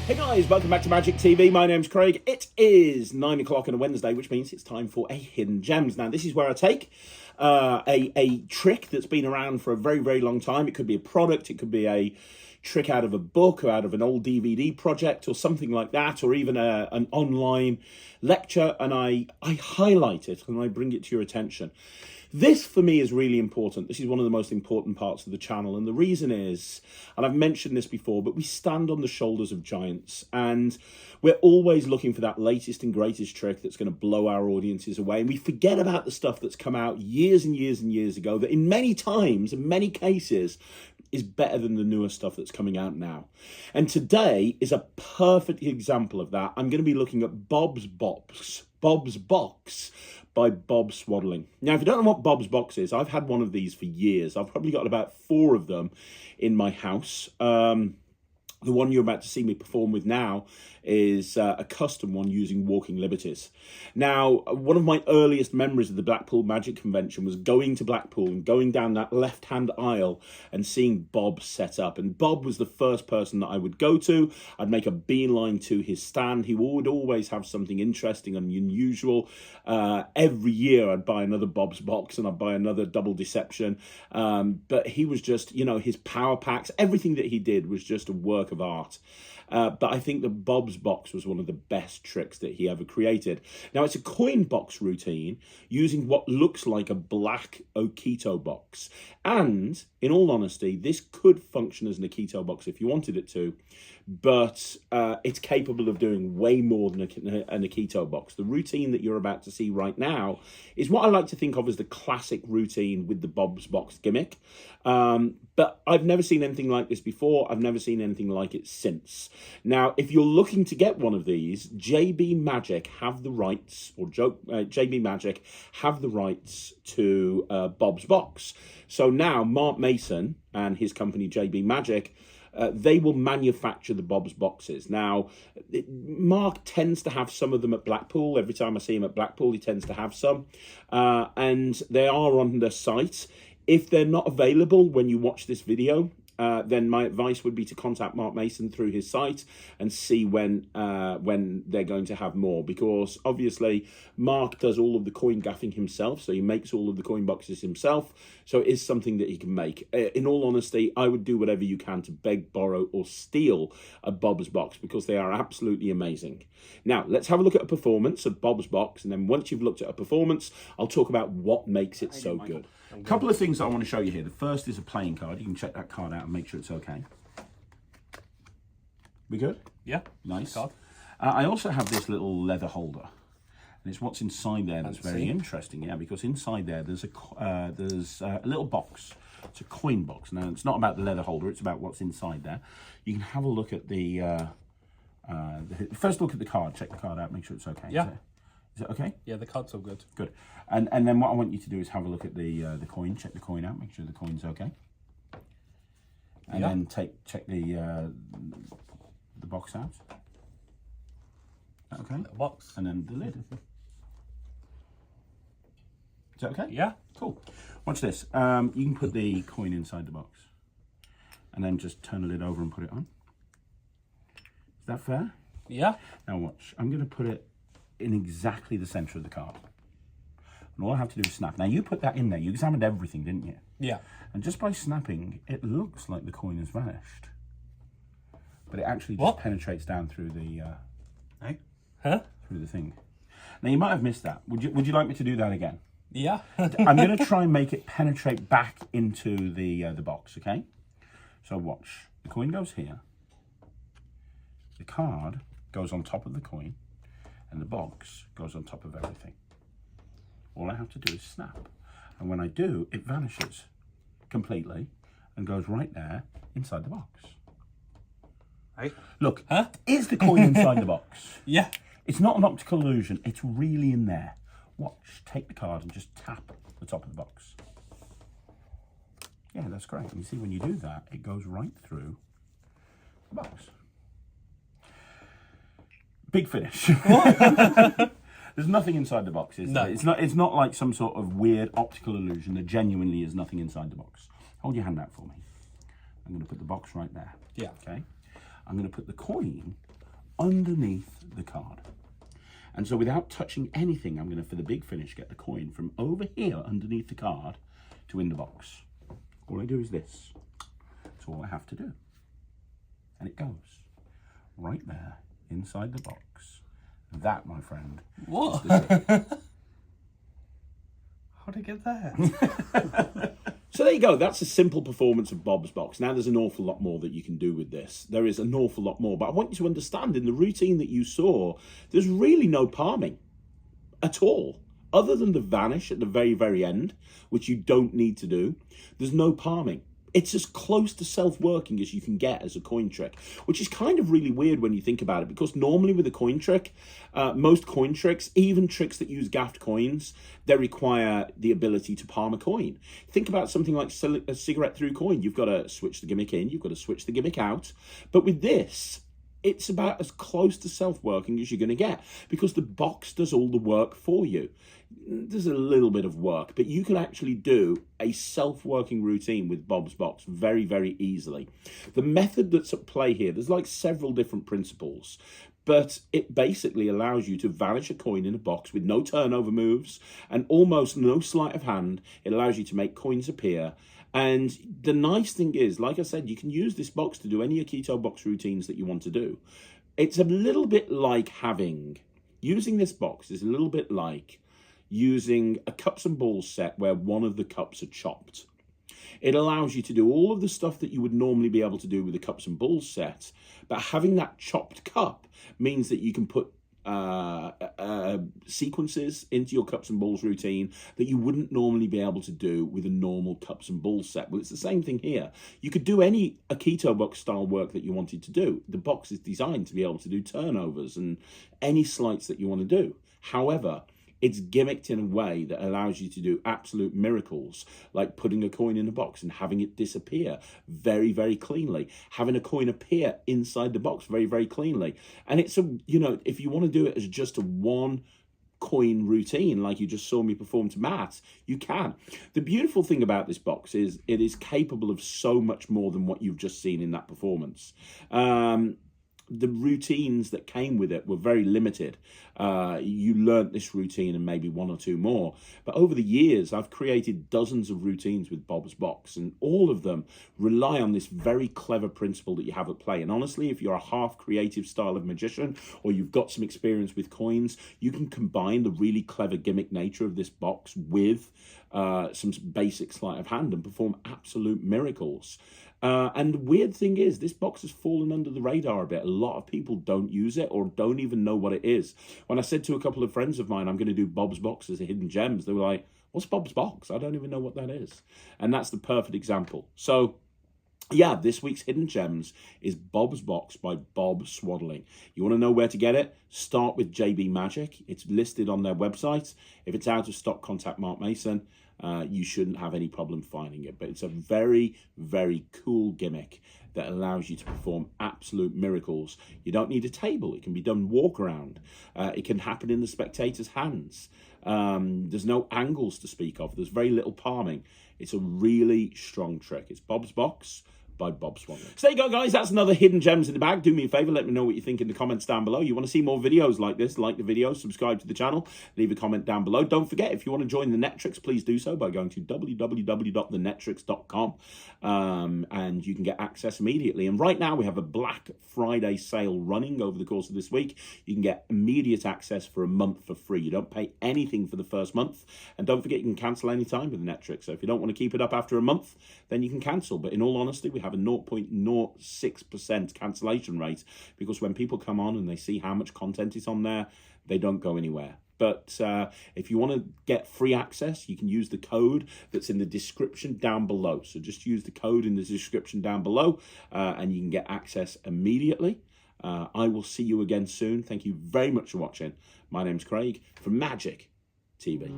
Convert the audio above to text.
Hey guys, welcome back to Magic TV. My name's Craig. It is 9 o'clock on a Wednesday, which means it's time for a Hidden Gems. Now, this is where I take a trick that's been around for a very, very long time. It could be a product, it could be a trick out of a book or out of an old DVD project or something like that, or even an online lecture, and I highlight it and I bring it to your attention. This, for me, is really important. This is one of the most important parts of the channel. And the reason is, and I've mentioned this before, but we stand on the shoulders of giants. And we're always looking for that latest and greatest trick that's going to blow our audiences away. And we forget about the stuff that's come out years and years and years ago that in many times, in many cases, is better than the newer stuff that's coming out now. And today is a perfect example of that. I'm going to be looking at Bob's Box by Bob Swadling. Now, if you don't know what Bob's Box is, I've had one of these for years. I've probably got about 4 of them in my house. The one you're about to see me perform with now is a custom one using Walking Liberties. Now, one of my earliest memories of the Blackpool Magic Convention was going to Blackpool and going down that left-hand aisle and seeing Bob set up. And Bob was the first person that I would go to. I'd make a beeline to his stand. He would always have something interesting and unusual. Every year I'd buy another Bob's Box and I'd buy another Double Deception. But he was just, you know, his power packs, everything that he did was just a work of art. But I think that Bob's Box was one of the best tricks that he ever created. Now, it's a coin box routine using what looks like a black Okito box. And, in all honesty, this could function as an Okito box if you wanted it to, but it's capable of doing way more than an Okito box. The routine that you're about to see right now is what I like to think of as the classic routine with the Bob's Box gimmick. But I've never seen anything like this before. I've never seen anything like it since. Now, if you're looking to get one of these, JB Magic have the rights, or JB Magic have the rights to Bob's Box. So now Mark Mason and his company JB Magic, they will manufacture the Bob's Boxes. Now, Mark tends to have some of them at Blackpool. Every time I see him at Blackpool, he tends to have some. And they are on the site. If they're not available when you watch this video, then my advice would be to contact Mark Mason through his site and see when they're going to have more, because obviously Mark does all of the coin gaffing himself, so he makes all of the coin boxes himself, so it is something that he can make. In all honesty, I would do whatever you can to beg, borrow or steal a Bob's Box, because they are absolutely amazing. Now, let's have a look at a performance of Bob's Box, and then once you've looked at a performance, I'll talk about what makes it so good. A couple of things that I want to show you here. The first is a playing card. You can check that card out and make sure it's okay. We good? Yeah. Nice. I also have this little leather holder, and it's what's inside there that's very interesting. Yeah, because inside there there's a little box. It's a coin box. Now, it's not about the leather holder. It's about what's inside there. You can have a look at the first look at the card. Check the card out. Make sure it's okay. Yeah. Is it okay? Yeah, the card's all good. Good. And then what I want you to do is have a look at the coin. Check the coin out. Make sure the coin's okay. And then check the box out. Okay. The box. And then the lid. Is that okay? Yeah. Cool. Watch this. You can put the coin inside the box, and then just turn the lid over and put it on. Is that fair? Yeah. Now watch. I'm going to put it in exactly the center of the card. And all I have to do is snap. Now, you put that in there. You examined everything, didn't you? Yeah. And just by snapping, it looks like the coin has vanished. But it actually just penetrates down through the... Through the thing. Now, you might have missed that. Would you like me to do that again? Yeah. I'm going to try and make it penetrate back into the box, okay? So watch. The coin goes here. The card goes on top of the coin. And the box goes on top of everything. All I have to do is snap. And when I do, it vanishes completely and goes right there inside the box. Hey. Look, is the coin inside the box? Yeah. It's not an optical illusion. It's really in there. Watch. Take the card and just tap the top of the box. Yeah, that's great. And you see, when you do that, it goes right through the box. Big finish. There's nothing inside the box, is there? It's not like some sort of weird optical illusion. There genuinely is nothing inside the box. Hold your hand out for me. I'm going to put the box right there. Yeah. Okay. I'm going to put the coin underneath the card. And so without touching anything, I'm going to, for the big finish, get the coin from over here underneath the card to in the box. All I do is this. That's all I have to do. And it goes right there inside the box. That, my friend, What? is the tip. How'd it get there? So there you go. That's a simple performance of Bob's Box. Now there's an awful lot more that you can do with this. There is an awful lot more. But I want you to understand, in the routine that you saw, there's really no palming at all. Other than the vanish at the very, very end, which you don't need to do, there's no palming. It's as close to self-working as you can get as a coin trick, which is kind of really weird when you think about it, because normally with a coin trick, most coin tricks, even tricks that use gaffed coins, they require the ability to palm a coin. Think about something like a cigarette through coin. You've got to switch the gimmick in, you've got to switch the gimmick out. But with this, it's about as close to self-working as you're going to get, because the box does all the work for you. There's a little bit of work, but you can actually do a self-working routine with Bob's Box very, very easily. The method that's at play here, there's like several different principles, but it basically allows you to vanish a coin in a box with no turnover moves and almost no sleight of hand. It allows you to make coins appear. And the nice thing is, like I said, you can use this box to do any Akito box routines that you want to do. It's a little bit like using this box is a little bit like using a cups and balls set where one of the cups are chopped. It allows you to do all of the stuff that you would normally be able to do with a cups and balls set, but having that chopped cup means that you can put sequences into your cups and balls routine that you wouldn't normally be able to do with a normal cups and balls set. Well, it's the same thing here. You could do any Akito box style work that you wanted to do. The box is designed to be able to do turnovers and any sleights that you want to do. However, it's gimmicked in a way that allows you to do absolute miracles, like putting a coin in a box and having it disappear very, very cleanly, having a coin appear inside the box very, very cleanly. And it's if you want to do it as just a one coin routine, like you just saw me perform to Matt, you can. The beautiful thing about this box is it is capable of so much more than what you've just seen in that performance. The routines that came with it were very limited. You learnt this routine and maybe one or two more. But over the years, I've created dozens of routines with Bob's Box, and all of them rely on this very clever principle that you have at play. And honestly, if you're a half creative style of magician, or you've got some experience with coins, you can combine the really clever gimmick nature of this box with some basic sleight of hand and perform absolute miracles. And the weird thing is, this box has fallen under the radar a bit. A lot of people don't use it or don't even know what it is. When I said to a couple of friends of mine, I'm going to do Bob's Box as a Hidden Gems, they were like, what's Bob's Box? I don't even know what that is. And that's the perfect example. So yeah, this week's Hidden Gems is Bob's Box by Bob Swadling. You want to know where to get it? Start with JB Magic. It's listed on their website. If it's out of stock, contact Mark Mason. You shouldn't have any problem finding it. But it's a very, very cool gimmick that allows you to perform absolute miracles. You don't need a table. It can be done walk around. It can happen in the spectator's hands. There's no angles to speak of. There's very little palming. It's a really strong trick. It's Bob's Box by Bob Swadling. So there you go, guys. That's another Hidden Gems in the bag. Do me a favor, let me know what you think in the comments down below. You want to see more videos like this, like the video, subscribe to the channel, leave a comment down below. Don't forget, if you want to join the Netrix, please do so by going to www.thenetrix.com, and you can get access immediately. And right now we have a Black Friday sale running over the course of this week. You can get immediate access for a month for free. You don't pay anything for the first month, and don't forget you can cancel anytime with the Netrix. So if you don't want to keep it up after a month, then you can cancel. But in all honesty, we have a 0.06% cancellation rate, because when people come on and they see how much content is on there, they don't go anywhere. But if you want to get free access, you can use the code that's in the description down below. So just use the code in the description down below, and you can get access immediately. I will see you again soon. Thank you very much for watching. My name's Craig from Magic TV.